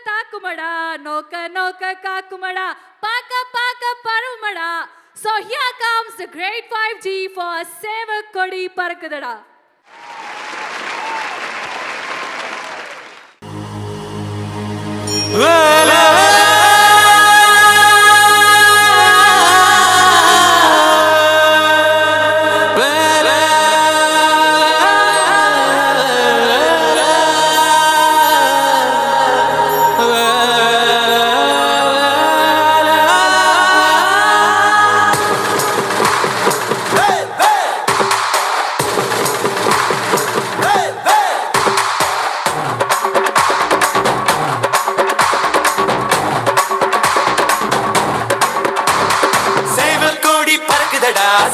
தாக்குமடா நோக்க நோக்க காக்குமடா பாக்க பாக்க பருமடா. So here comes the great 5G for சேவக்கொடி பறக்குதடா.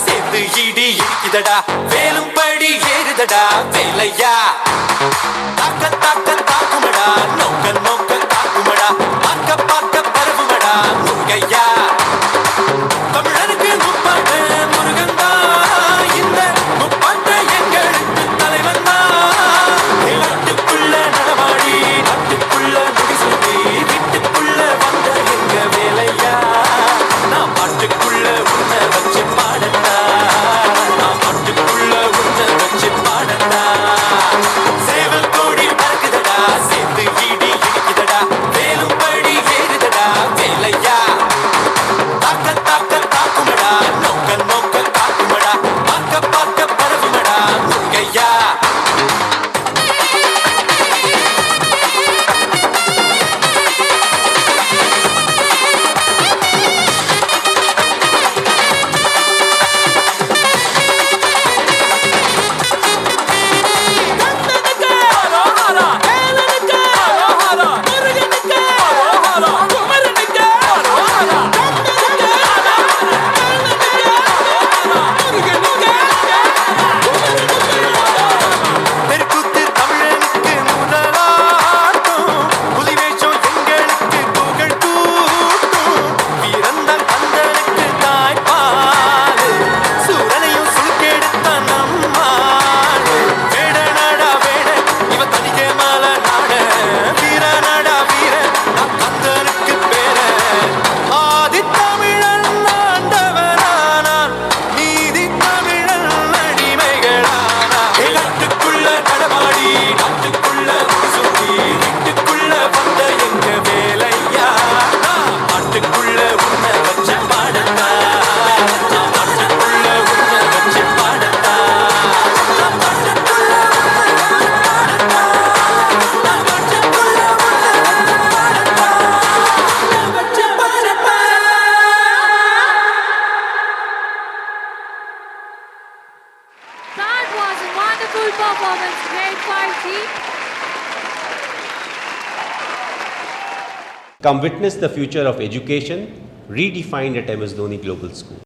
சேர்ந்து இடி இடிக்குதடா வேலும் படி ஏறுதடா வேலையா தாக்க தாக்க தாக்குமடா நோக்க நோக்க தாக்குமடா பார்க்க பார்க்க பரவுமடா முருகையா. தமிழனுக்கு முப்பாட்டு முருகந்தா இந்த முப்பாட்டு எங்களுக்கு தலைவன் தான். நாட்டுக்குள்ள நடமாடி நாட்டுக்குள்ள முடிசூட்டி வீட்டுக்குள்ள வந்த எங்க வேலையா. நான் பாட்டுக்குள்ள உன்னை வச்சு பாடட்டா நான் பாட்டுக்குள்ள உன்னை வச்சு பாடட்டா. சேவல் கோடி பறக்குதடா சேர்ந்து இடி இடிக்குதடா வேலும் படி ஏறுதடா வேலையா. தாக்க தாக்க தாக்குமடா நோக்க நோக்க தாக்குமடா பார்க்க பார்க்க பரவுமடா முருகையா. Performance, great 5G. Come witness the future of education redefined at MS Dhoni Global School.